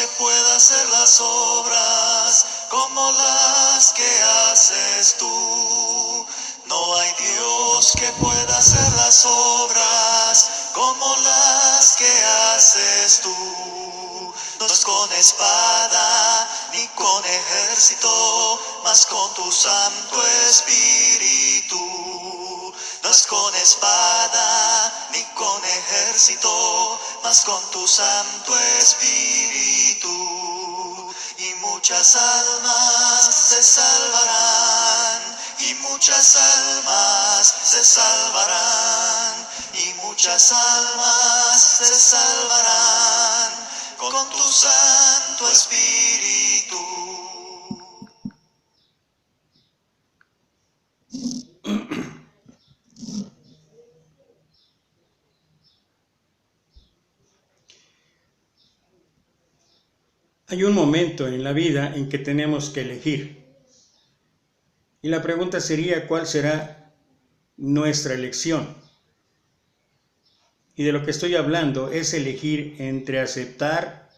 que pueda hacer las obras como las que haces tú. No hay Dios que pueda hacer las obras como las que haces tú. No es con espada ni con ejército, mas con tu Santo Espíritu. No es con espada ni con ejército, mas con tu Santo Espíritu. Y muchas almas se salvarán, y muchas almas se salvarán, y muchas almas se salvarán con tu Santo Espíritu. Hay un momento en la vida en que tenemos que elegir. Y la pregunta sería, ¿cuál será nuestra elección? Y de lo que estoy hablando es elegir entre aceptar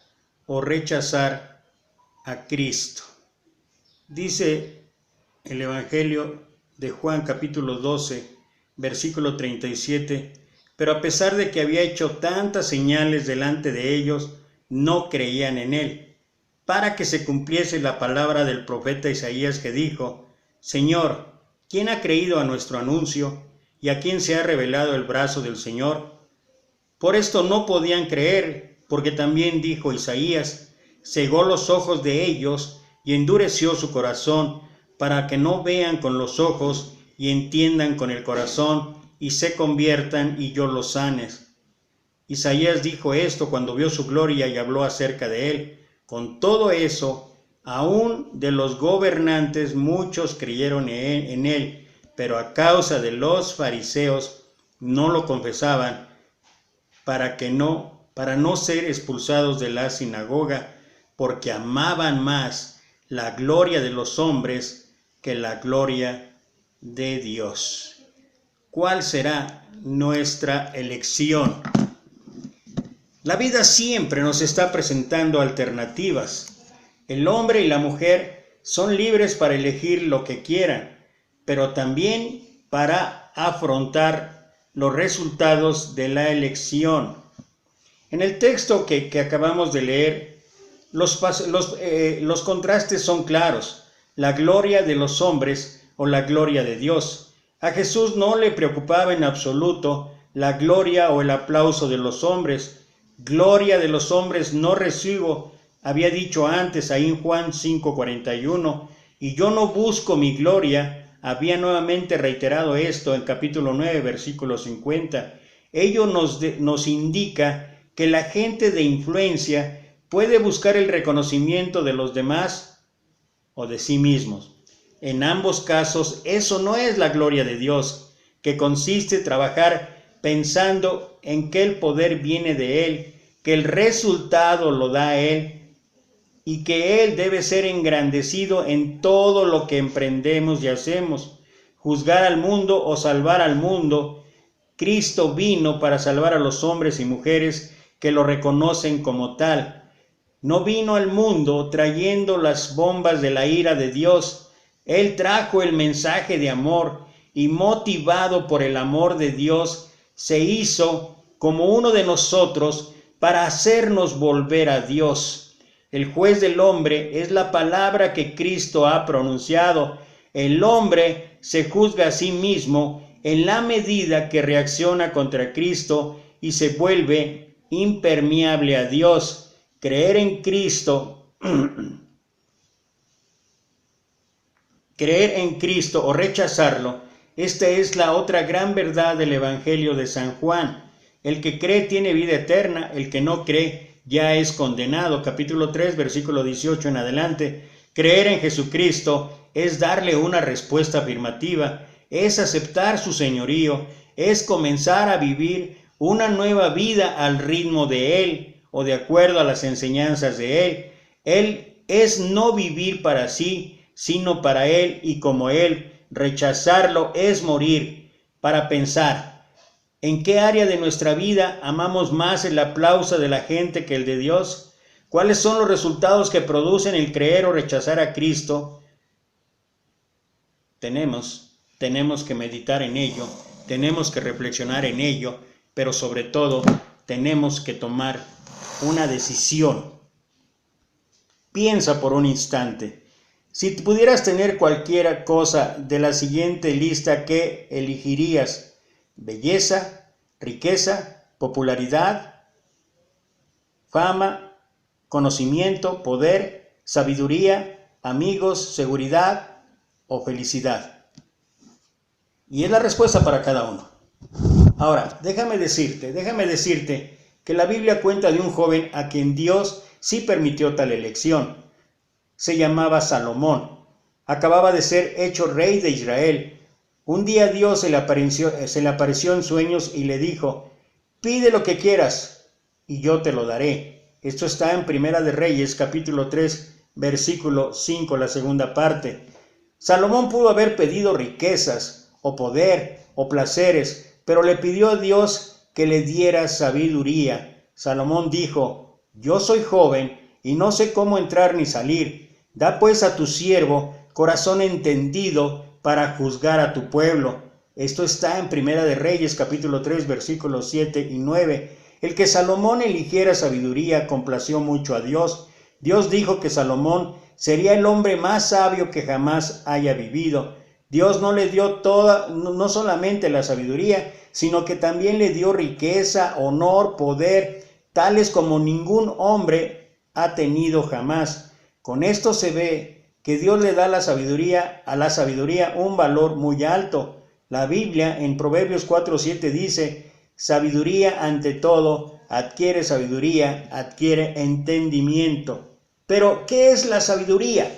o rechazar a Cristo. Dice el Evangelio de Juan capítulo 12, versículo 37, pero a pesar de que había hecho tantas señales delante de ellos, no creían en él, para que se cumpliese la palabra del profeta Isaías que dijo: Señor, ¿quién ha creído a nuestro anuncio y a quién se ha revelado el brazo del Señor? Por esto no podían creer, porque también dijo Isaías: cegó los ojos de ellos y endureció su corazón, para que no vean con los ojos y entiendan con el corazón y se conviertan y yo los sanes. Isaías dijo esto cuando vio su gloria y habló acerca de él. Con todo eso, aún de los gobernantes muchos creyeron en él, pero a causa de los fariseos no lo confesaban, para no ser expulsados de la sinagoga, porque amaban más la gloria de los hombres que la gloria de Dios. ¿Cuál será nuestra elección? La vida siempre nos está presentando alternativas. El hombre y la mujer son libres para elegir lo que quieran, pero también para afrontar los resultados de la elección. En el texto que acabamos de leer, los contrastes son claros: la gloria de los hombres o la gloria de Dios. A Jesús no le preocupaba en absoluto la gloria o el aplauso de los hombres. Gloria de los hombres no recibo, había dicho antes ahí en Juan 5:41, y yo no busco mi gloria. Había nuevamente reiterado esto en capítulo 9, versículo 50. Ello nos indica que la gente de influencia puede buscar el reconocimiento de los demás o de sí mismos. En ambos casos, eso no es la gloria de Dios, que consiste en trabajar pensando en que el poder viene de Él, que el resultado lo da Él y que Él debe ser engrandecido en todo lo que emprendemos y hacemos. Juzgar al mundo o salvar al mundo. Cristo vino para salvar a los hombres y mujeres que lo reconocen como tal. No vino al mundo trayendo las bombas de la ira de Dios. Él trajo el mensaje de amor y, motivado por el amor de Dios, se hizo como uno de nosotros para hacernos volver a Dios. El juez del hombre es la palabra que Cristo ha pronunciado. El hombre se juzga a sí mismo en la medida que reacciona contra Cristo y se vuelve impermeable a Dios. Creer en Cristo o rechazarlo, esta es la otra gran verdad del Evangelio de San Juan. El que cree tiene vida eterna, el que no cree ya es condenado. Capítulo 3, versículo 18 en adelante. Creer en Jesucristo es darle una respuesta afirmativa, es aceptar su señorío, es comenzar a vivir una nueva vida al ritmo de Él o de acuerdo a las enseñanzas de Él. Él es no vivir para sí, sino para Él y como Él. Rechazarlo es morir. Para pensar, ¿en qué área de nuestra vida amamos más el aplauso de la gente que el de Dios? ¿Cuáles son los resultados que producen el creer o rechazar a Cristo? Tenemos que meditar en ello, tenemos que reflexionar en ello, pero sobre todo tenemos que tomar una decisión. Piensa por un instante. Si pudieras tener cualquier cosa de la siguiente lista, ¿qué elegirías? Belleza, riqueza, popularidad, fama, conocimiento, poder, sabiduría, amigos, seguridad o felicidad. Y es la respuesta para cada uno. Ahora, déjame decirte que la Biblia cuenta de un joven a quien Dios sí permitió tal elección. Se llamaba Salomón. Acababa de ser hecho rey de Israel. Un día Dios se le apareció en sueños y le dijo: pide lo que quieras y yo te lo daré. Esto está en Primera de Reyes, capítulo 3, versículo 5, la segunda parte. Salomón pudo haber pedido riquezas, o poder, o placeres, pero le pidió a Dios que le diera sabiduría. Salomón dijo: yo soy joven y no sé cómo entrar ni salir. Da pues a tu siervo corazón entendido para juzgar a tu pueblo. Esto está en Primera de Reyes, capítulo 3, versículos 7 y 9. El que Salomón eligiera sabiduría complació mucho a Dios. Dios dijo que Salomón sería el hombre más sabio que jamás haya vivido. Dios no le dio no solamente la sabiduría, sino que también le dio riqueza, honor, poder, tales como ningún hombre ha tenido jamás. Con esto se ve que Dios le da a la sabiduría un valor muy alto. La Biblia en Proverbios 4:7 dice: sabiduría ante todo, adquiere sabiduría, adquiere entendimiento. Pero, ¿qué es la sabiduría?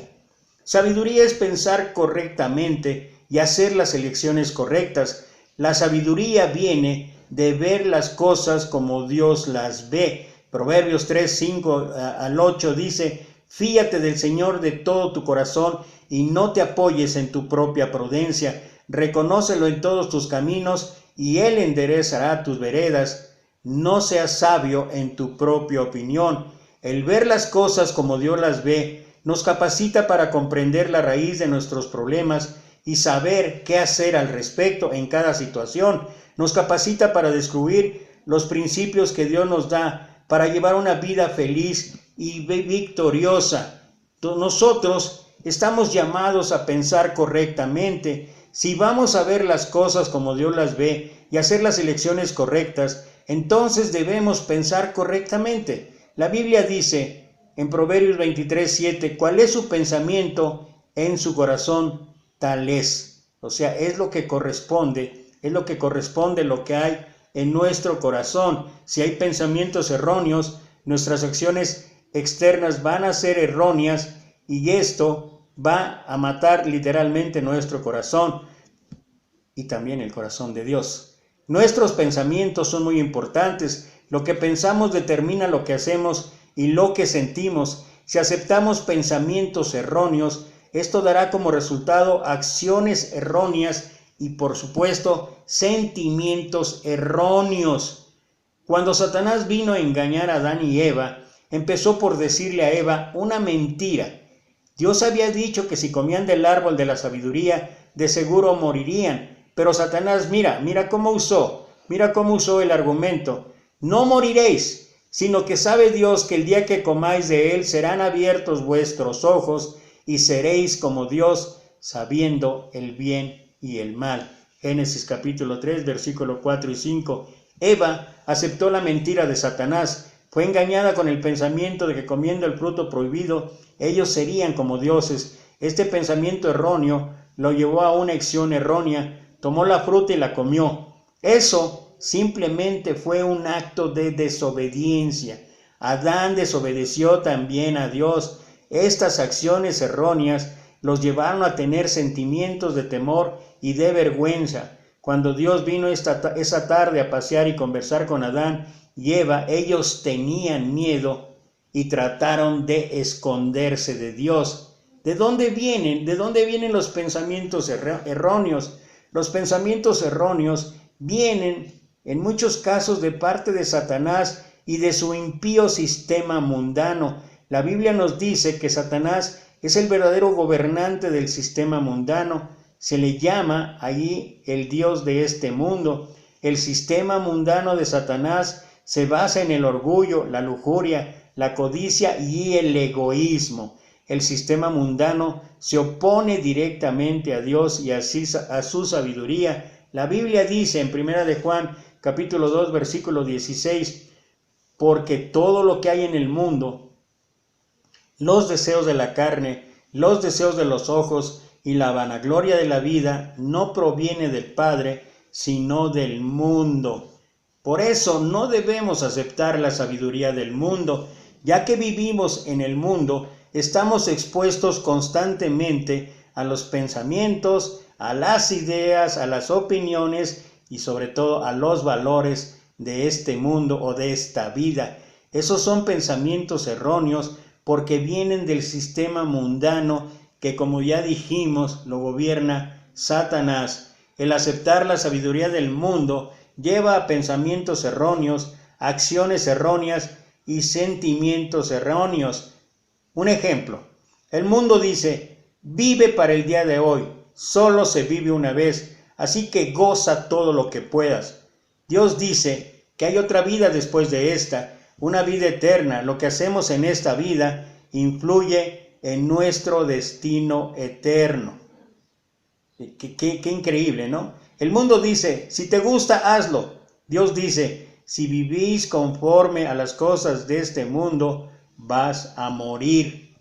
Sabiduría es pensar correctamente y hacer las elecciones correctas. La sabiduría viene de ver las cosas como Dios las ve. Proverbios 3:5 al 8 dice: fíate del Señor de todo tu corazón y no te apoyes en tu propia prudencia. Reconócelo en todos tus caminos y Él enderezará tus veredas. No seas sabio en tu propia opinión. El ver las cosas como Dios las ve nos capacita para comprender la raíz de nuestros problemas y saber qué hacer al respecto en cada situación. Nos capacita para descubrir los principios que Dios nos da para llevar una vida feliz y victoriosa. Nosotros estamos llamados a pensar correctamente. Si vamos a ver las cosas como Dios las ve y hacer las elecciones correctas, entonces debemos pensar correctamente. La Biblia dice en Proverbios 23:7, ¿cuál es su pensamiento en su corazón? Tal es. O sea, es lo que corresponde lo que hay en nuestro corazón. Si hay pensamientos erróneos, nuestras acciones externas van a ser erróneas y esto va a matar literalmente nuestro corazón y también el corazón de Dios. Nuestros pensamientos son muy importantes. Lo que pensamos determina lo que hacemos y lo que sentimos. Si aceptamos pensamientos erróneos, esto dará como resultado acciones erróneas y, por supuesto, sentimientos erróneos. Cuando Satanás vino a engañar a Adán y Eva, empezó por decirle a Eva una mentira. Dios había dicho que si comían del árbol de la sabiduría, de seguro morirían. Pero Satanás, mira cómo usó el argumento. No moriréis, sino que sabe Dios que el día que comáis de él serán abiertos vuestros ojos y seréis como Dios, sabiendo el bien y el mal. Génesis capítulo 3, versículo 4 y 5. Eva aceptó la mentira de Satanás. Fue engañada con el pensamiento de que comiendo el fruto prohibido, ellos serían como dioses. Este pensamiento erróneo lo llevó a una acción errónea. Tomó la fruta y la comió. Eso simplemente fue un acto de desobediencia. Adán desobedeció también a Dios. Estas acciones erróneas los llevaron a tener sentimientos de temor y de vergüenza. Cuando Dios vino esa tarde a pasear y conversar con Adán y Eva, ellos tenían miedo y trataron de esconderse de Dios. ¿De dónde vienen? ¿De dónde vienen los pensamientos erróneos? Los pensamientos erróneos vienen en muchos casos de parte de Satanás y de su impío sistema mundano. La Biblia nos dice que Satanás es el verdadero gobernante del sistema mundano. Se le llama allí el Dios de este mundo. El sistema mundano de Satanás se basa en el orgullo, la lujuria, la codicia y el egoísmo. El sistema mundano se opone directamente a Dios y a su sabiduría. La Biblia dice en 1 de Juan, capítulo 2, versículo 16, porque todo lo que hay en el mundo, los deseos de la carne, los deseos de los ojos y la vanagloria de la vida, no proviene del Padre, sino del mundo. Por eso no debemos aceptar la sabiduría del mundo, ya que vivimos en el mundo, estamos expuestos constantemente a los pensamientos, a las ideas, a las opiniones y sobre todo a los valores de este mundo o de esta vida. Esos son pensamientos erróneos porque vienen del sistema mundano que, como ya dijimos, lo gobierna Satanás. El aceptar la sabiduría del mundo lleva a pensamientos erróneos, acciones erróneas y sentimientos erróneos. Un ejemplo, el mundo dice, vive para el día de hoy, solo se vive una vez, así que goza todo lo que puedas. Dios dice que hay otra vida después de esta, una vida eterna. Lo que hacemos en esta vida influye en nuestro destino eterno. Qué increíble, ¿no? El mundo dice, si te gusta, hazlo. Dios dice, si vivís conforme a las cosas de este mundo, vas a morir.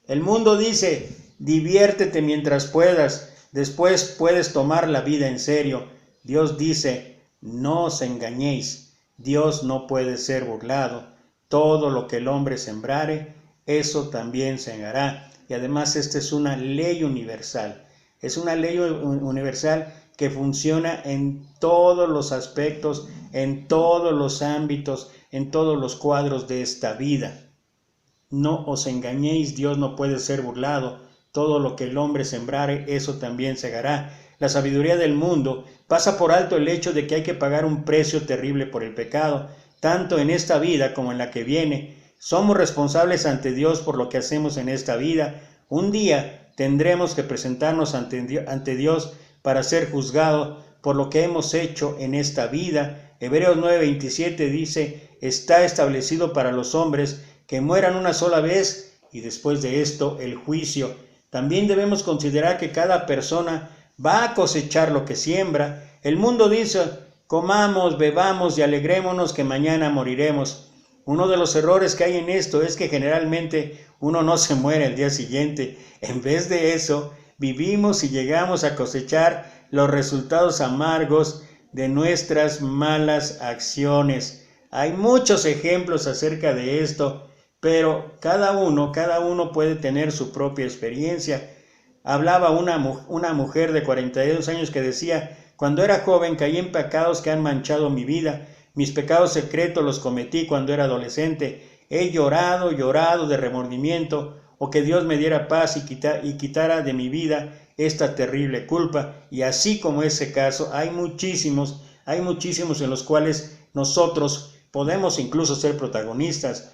El mundo dice, diviértete mientras puedas, después puedes tomar la vida en serio. Dios dice, no os engañéis, Dios no puede ser burlado. Todo lo que el hombre sembrare, eso también segará. Y además esta es una ley universal. Es una ley universal que funciona en todos los aspectos, en todos los ámbitos, en todos los cuadros de esta vida. No os engañéis, Dios no puede ser burlado. Todo lo que el hombre sembrare, eso también segará. La sabiduría del mundo pasa por alto el hecho de que hay que pagar un precio terrible por el pecado, tanto en esta vida como en la que viene. Somos responsables ante Dios por lo que hacemos en esta vida. Un día tendremos que presentarnos ante Dios para ser juzgados por lo que hemos hecho en esta vida. Hebreos 9:27 dice, está establecido para los hombres que mueran una sola vez y después de esto el juicio. También debemos considerar que cada persona va a cosechar lo que siembra. El mundo dice, comamos, bebamos y alegrémonos que mañana moriremos. Uno de los errores que hay en esto es que generalmente uno no se muere el día siguiente. En vez de eso, vivimos y llegamos a cosechar los resultados amargos de nuestras malas acciones. Hay muchos ejemplos acerca de esto, pero cada uno puede tener su propia experiencia. Hablaba una mujer de 42 años que decía, cuando era joven caí en pecados que han manchado mi vida. Mis pecados secretos los cometí cuando era adolescente. He llorado de remordimiento, o que Dios me diera paz y quitara de mi vida esta terrible culpa. Y así como ese caso, hay muchísimos en los cuales nosotros podemos incluso ser protagonistas.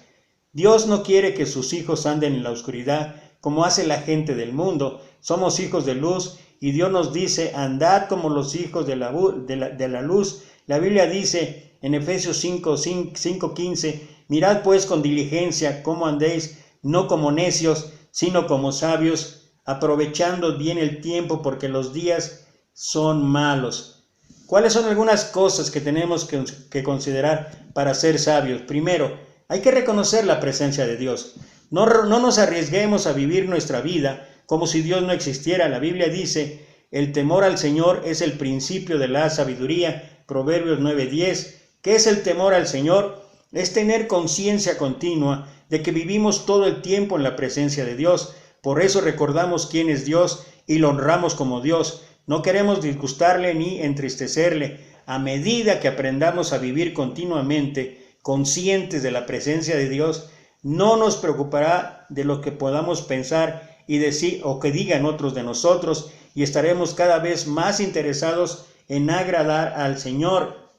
Dios no quiere que sus hijos anden en la oscuridad como hace la gente del mundo. Somos hijos de luz y Dios nos dice, andad como los hijos de la luz. La Biblia dice en Efesios 5:15, mirad pues con diligencia cómo andéis, no como necios, sino como sabios, aprovechando bien el tiempo porque los días son malos. ¿Cuáles son algunas cosas que tenemos que considerar para ser sabios? Primero, hay que reconocer la presencia de Dios. No nos arriesguemos a vivir nuestra vida como si Dios no existiera. La Biblia dice, el temor al Señor es el principio de la sabiduría. Proverbios 9:10. ¿Qué es el temor al Señor? Es tener conciencia continua de que vivimos todo el tiempo en la presencia de Dios. Por eso recordamos quién es Dios y lo honramos como Dios. No queremos disgustarle ni entristecerle. A medida que aprendamos a vivir continuamente conscientes de la presencia de Dios, no nos preocupará de lo que podamos pensar y decir o que digan otros de nosotros, y estaremos cada vez más interesados en agradar al Señor.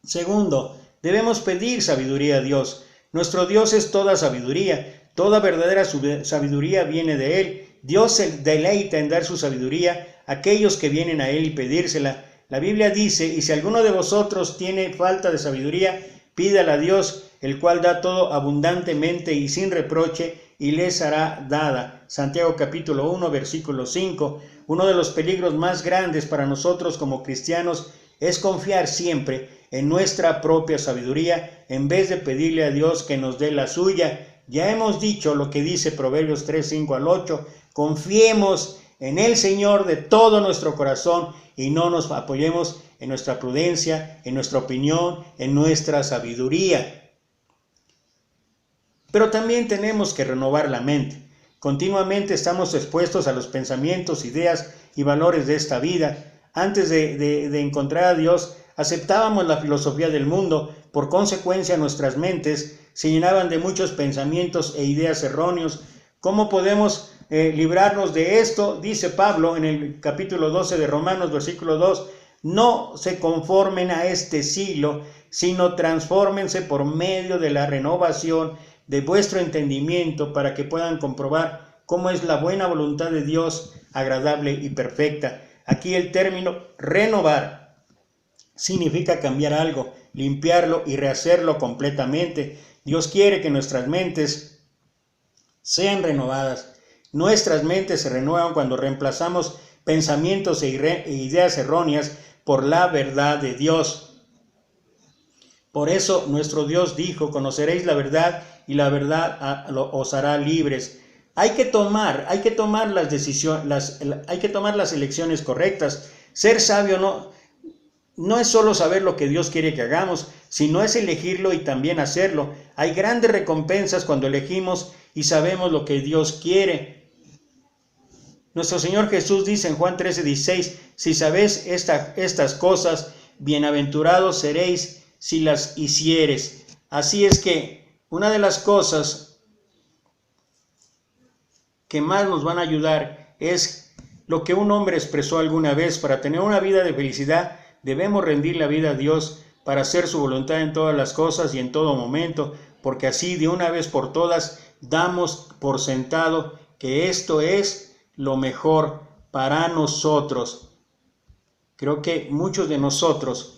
Segundo, debemos pedir sabiduría a Dios. Nuestro Dios es toda sabiduría, toda verdadera sabiduría viene de Él. Dios se deleita en dar su sabiduría a aquellos que vienen a Él y pedírsela. La Biblia dice, y si alguno de vosotros tiene falta de sabiduría, pídala a Dios, el cual da todo abundantemente y sin reproche, y les hará dada. Santiago capítulo 1, versículo 5. Uno de los peligros más grandes para nosotros como cristianos es confiar siempre en nuestra propia sabiduría en vez de pedirle a Dios que nos dé la suya. Ya hemos dicho lo que dice Proverbios 3, 5 al 8. Confiemos en el Señor de todo nuestro corazón y no nos apoyemos en nuestra prudencia, en nuestra opinión, en nuestra sabiduría. Pero también tenemos que renovar la mente. Continuamente estamos expuestos a los pensamientos, ideas y valores de esta vida. Antes de encontrar a Dios, aceptábamos la filosofía del mundo. Por consecuencia, nuestras mentes se llenaban de muchos pensamientos e ideas erróneos. ¿Cómo podemos librarnos de esto? Dice Pablo en el capítulo 12 de Romanos, versículo 2. No se conformen a este siglo, sino transfórmense por medio de la renovación de vuestro entendimiento para que puedan comprobar cómo es la buena voluntad de Dios, agradable y perfecta. Aquí el término renovar significa cambiar algo, limpiarlo y rehacerlo completamente. Dios quiere que nuestras mentes sean renovadas. Nuestras mentes se renuevan cuando reemplazamos pensamientos e ideas erróneas por la verdad de Dios. Por eso nuestro Dios dijo, conoceréis la verdad y la verdad os hará libres. Hay que tomar las decisiones, hay que tomar las elecciones correctas. Ser sabio no es solo saber lo que Dios quiere que hagamos, sino es elegirlo y también hacerlo. Hay grandes recompensas cuando elegimos y sabemos lo que Dios quiere. Nuestro Señor Jesús dice en Juan 13:16, si sabéis estas cosas, bienaventurados seréis si las hicieres. Así es que una de las cosas que más nos van a ayudar es lo que un hombre expresó alguna vez: para tener una vida de felicidad debemos rendir la vida a Dios para hacer su voluntad en todas las cosas y en todo momento, porque así de una vez por todas damos por sentado que esto es lo mejor para nosotros. Creo que muchos de nosotros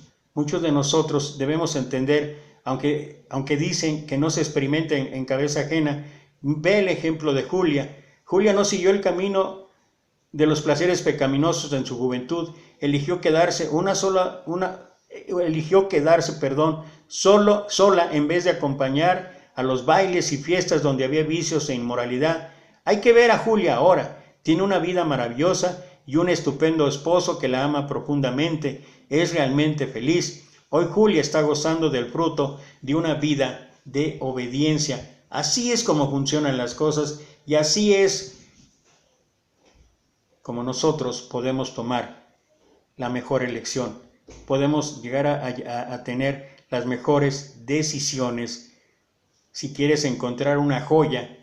debemos entender, aunque dicen que no se experimenta en cabeza ajena. Ve el ejemplo de Julia. Julia no siguió el camino de los placeres pecaminosos en su juventud. Eligió quedarse sola en vez de acompañar a los bailes y fiestas donde había vicios e inmoralidad. Hay que ver a Julia ahora. Tiene una vida maravillosa y un estupendo esposo que la ama profundamente. Es realmente feliz. Hoy Julia está gozando del fruto de una vida de obediencia. Así es como funcionan las cosas y así es como nosotros podemos tomar la mejor elección. Podemos llegar a tener las mejores decisiones. Si quieres encontrar una joya,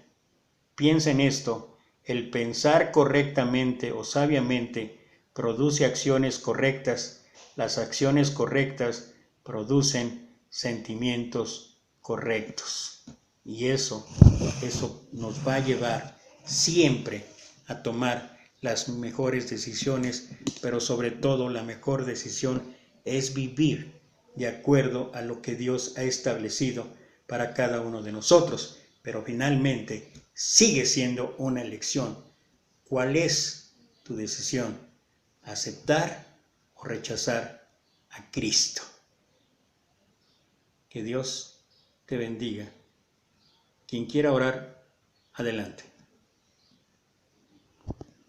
piensa en esto. El pensar correctamente o sabiamente produce acciones correctas. Las acciones correctas producen sentimientos correctos. Y eso nos va a llevar siempre a tomar las mejores decisiones, pero sobre todo la mejor decisión es vivir de acuerdo a lo que Dios ha establecido para cada uno de nosotros. Pero finalmente sigue siendo una elección. ¿Cuál es tu decisión? ¿Aceptar o rechazar a Cristo? Que Dios te bendiga. Quien quiera orar, adelante.